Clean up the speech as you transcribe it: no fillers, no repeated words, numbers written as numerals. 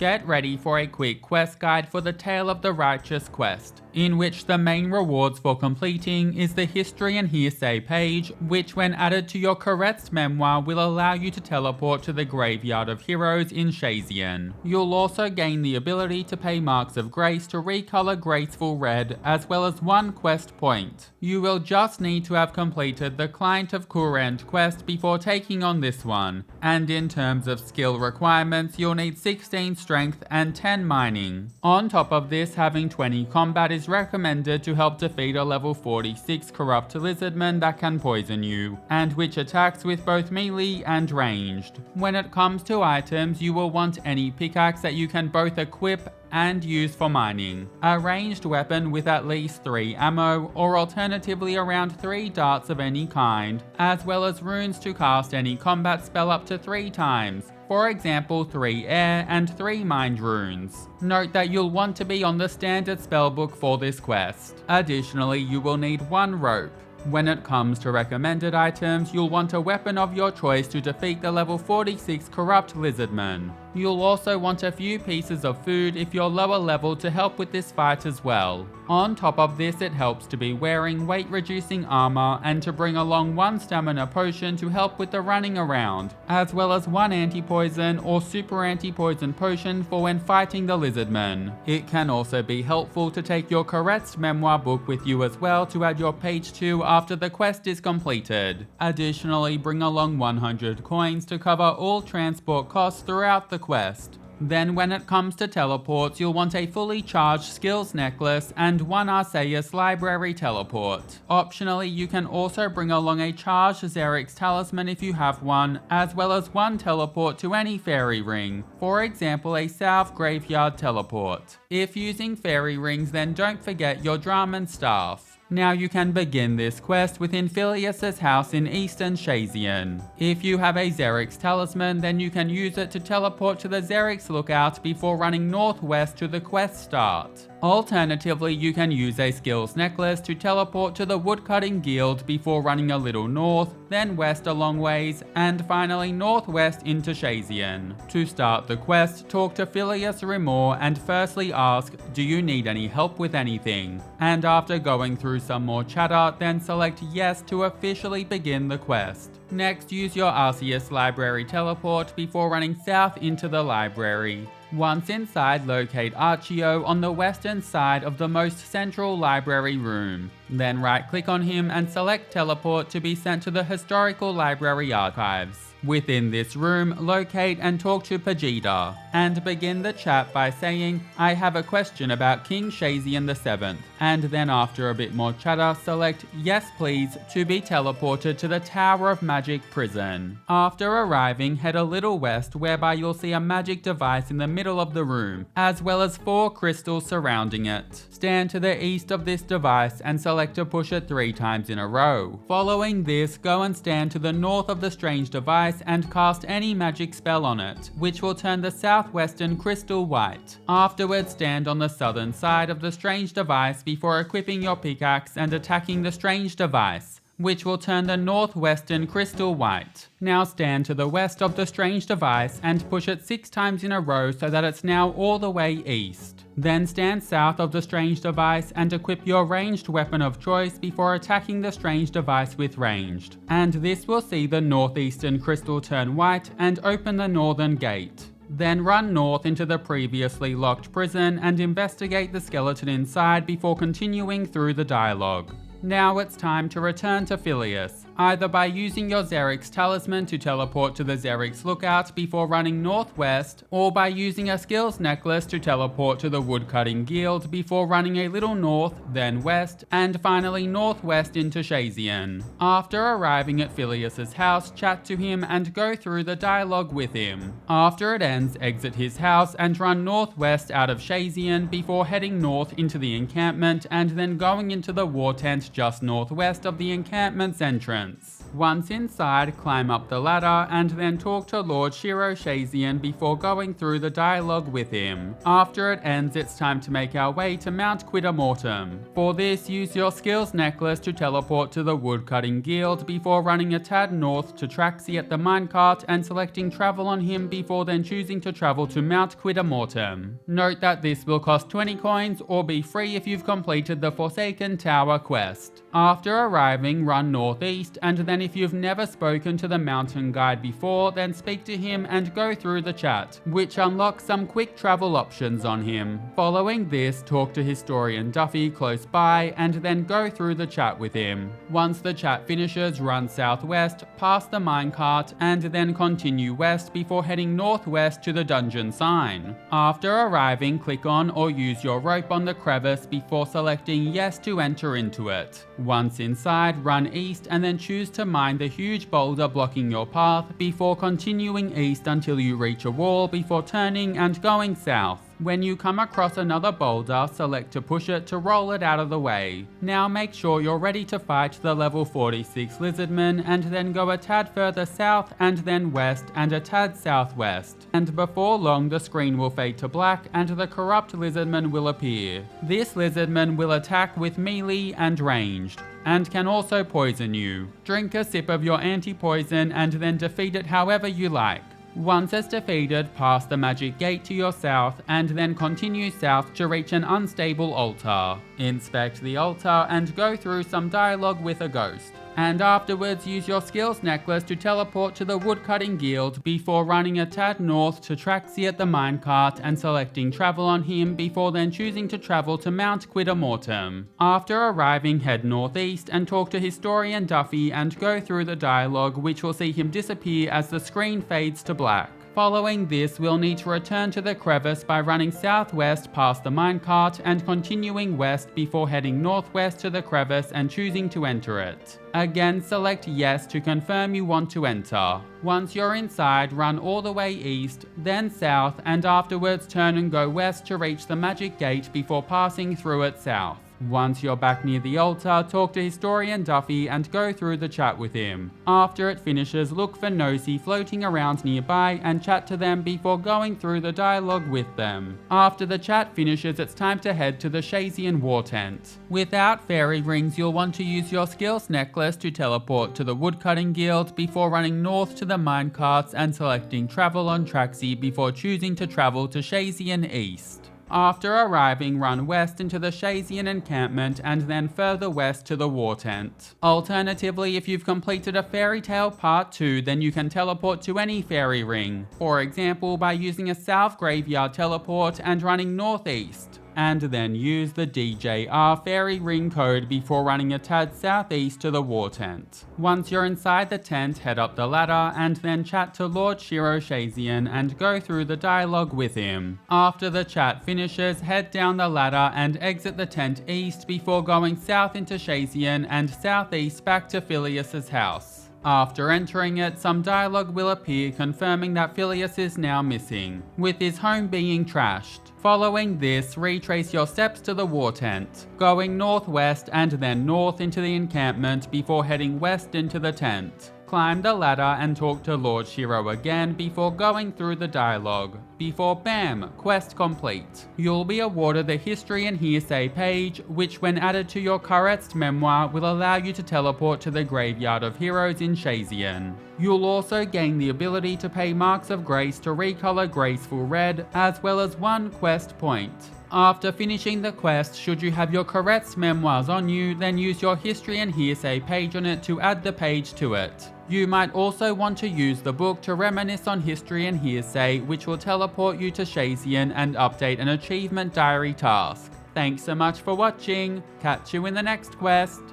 Get ready for a quick quest guide for the Tale of the Righteous quest, in which the main rewards for completing is the History and Hearsay page, which when added to your Kourend memoir will allow you to teleport to the Graveyard of Heroes in Hearsay. You'll also gain the ability to pay marks of grace to recolor Graceful red, as well as 1 quest point. You will just need to have completed the Client of Kourend quest before taking on this one, and in terms of skill requirements you'll need 16 strength and 10 mining. On top of this, having 20 combat is recommended to help defeat a level 46 corrupt Lizardman that can poison you, and which attacks with both melee and ranged. When it comes to items, you will want any pickaxe that you can both equip and use for mining, a ranged weapon with at least 3 ammo, or alternatively around 3 darts of any kind, as well as runes to cast any combat spell up to 3 times, for example 3 air and 3 mind runes. Note that you'll want to be on the standard spellbook for this quest. Additionally, you will need 1 rope. When it comes to recommended items, you'll want a weapon of your choice to defeat the level 46 corrupt Lizardman. You'll also want a few pieces of food if you're lower level to help with this fight as well. On top of this, it helps to be wearing weight reducing armor and to bring along 1 stamina potion to help with the running around, as well as 1 anti-poison or Superantipoison potion for when fighting the Lizardman. It can also be helpful to take your Kourend memoir book with you as well to add your page 2 after the quest is completed. Additionally, bring along 100 coins to cover all transport costs throughout the quest. Then when it comes to teleports, you'll want a fully charged skills necklace and 1 Arceuus Library teleport. Optionally, you can also bring along a charged Xerix talisman if you have one, as well as 1 teleport to any fairy ring, for example a South Graveyard teleport. If using fairy rings, then don't forget your drum and staff. Now you can begin this quest within Phileas's house in Eastern Hearsay. If you have a Xerix talisman, then you can use it to teleport to the Xerix lookout before running northwest to the quest start. Alternatively, you can use a skills necklace to teleport to the Woodcutting Guild before running a little north, then west a long ways, and finally northwest into Hearsay. To start the quest, talk to Phileas Remor and firstly ask, do you need any help with anything? And after going through some more chatter, then select yes to officially begin the quest. Next, use your Arceuus Library teleport before running south into the library. Once inside, locate Arceuus on the western side of the most central library room. Then right-click on him and select Teleport to be sent to the Historical Library Archives. Within this room, locate and talk to Pajita, and begin the chat by saying, I have a question about King Hearsay VII, and then after a bit more chatter, select Yes Please to be teleported to the Tower of Magic prison. After arriving, head a little west whereby you'll see a magic device in the middle of the room, as well as 4 crystals surrounding it. Stand to the east of this device and select to push it 3 times in a row. Following this, go and stand to the north of the strange device and cast any magic spell on it, which will turn the southwestern crystal white. Afterwards, stand on the southern side of the strange device before equipping your pickaxe and attacking the strange device, which will turn the northwestern crystal white. Now stand to the west of the strange device and push it 6 times in a row so that it's now all the way east. Then stand south of the strange device and equip your ranged weapon of choice before attacking the strange device with ranged. And this will see the northeastern crystal turn white and open the northern gate. Then run north into the previously locked prison and investigate the skeleton inside before continuing through the dialogue. Now it's time to return to Phileas, either by using your Xerix talisman to teleport to the Xerix lookout before running northwest, or by using a skills necklace to teleport to the Woodcutting Guild before running a little north, then west, and finally northwest into Hearsay. After arriving at Phileas's house, chat to him and go through the dialogue with him. After it ends, exit his house and run northwest out of Hearsay before heading north into the encampment and then going into the war tent just northwest of the encampment's entrance. Once inside, climb up the ladder and then talk to Lord Shiro-Shazian before going through the dialogue with him. After it ends, it's time to make our way to Mount Quidamortem. For this, use your skills necklace to teleport to the Woodcutting Guild before running a tad north to Traxy at the minecart and selecting travel on him before then choosing to travel to Mount Quidamortem. Note that this will cost 20 coins or be free if you've completed the Forsaken Tower quest. After arriving, run northeast, and then if you've never spoken to the mountain guide before, then speak to him and go through the chat, which unlocks some quick travel options on him. Following this, talk to Historian Duffy close by and then go through the chat with him. Once the chat finishes, run southwest, past the minecart, and then continue west before heading northwest to the dungeon sign. After arriving, click on or use your rope on the crevice before selecting yes to enter into it. Once inside, run east and then choose to mine the huge boulder blocking your path before continuing east until you reach a wall before turning and going south. When you come across another boulder, select to push it to roll it out of the way. Now make sure you're ready to fight the level 46 Lizardman and then go a tad further south and then west and a tad southwest. And before long the screen will fade to black and the corrupt Lizardman will appear. This Lizardman will attack with melee and ranged, and can also poison you. Drink a sip of your anti-poison and then defeat it however you like. Once it's defeated, pass the magic gate to your south and then continue south to reach an unstable altar. Inspect the altar and go through some dialogue with a ghost. And afterwards use your skills necklace to teleport to the Woodcutting Guild before running a tad north to Traxy at the minecart and selecting travel on him before then choosing to travel to Mount Quidamortem. After arriving, head northeast and talk to Historian Duffy and go through the dialogue, which will see him disappear as the screen fades to black. Following this, we'll need to return to the crevice by running southwest past the minecart and continuing west before heading northwest to the crevice and choosing to enter it. Again, select yes to confirm you want to enter. Once you're inside, run all the way east, then south, and afterwards turn and go west to reach the magic gate before passing through it south. Once you're back near the altar, talk to Historian Duffy and go through the chat with him. After it finishes, look for Nosy floating around nearby and chat to them before going through the dialogue with them. After the chat finishes, it's time to head to the Shazian war tent. Without fairy rings, you'll want to use your skills necklace to teleport to the Woodcutting Guild before running north to the minecarts and selecting travel on Traxy before choosing to travel to Shazian east. After arriving, run west into the Shazian encampment and then further west to the war tent. Alternatively, if you've completed a Fairy Tale Part 2, then you can teleport to any fairy ring. For example, by using a South Graveyard teleport and running northeast. And then use the DJR fairy ring code before running a tad southeast to the war tent. Once you're inside the tent, head up the ladder and then chat to Lord Shiro-Shazian and go through the dialogue with him. After the chat finishes, head down the ladder and exit the tent east before going south into Shazian and southeast back to Phileas's house. After entering it, some dialogue will appear confirming that Phileas is now missing, with his home being trashed. Following this, retrace your steps to the war tent, going northwest and then north into the encampment before heading west into the tent. Climb the ladder and talk to Lord Shiro again before going through the dialogue. Before BAM! Quest complete. You'll be awarded the History and Hearsay page, which when added to your Kourend Memoir will allow you to teleport to the Graveyard of Heroes in Shazian. You'll also gain the ability to pay Marks of Grace to recolor Graceful red, as well as 1 quest point. After finishing the quest, should you have your Kourend Memoirs on you, then use your History and Hearsay page on it to add the page to it. You might also want to use the book to reminisce on History and Hearsay, which will teleport you to Shazian and update an achievement diary task. Thanks so much for watching, catch you in the next quest.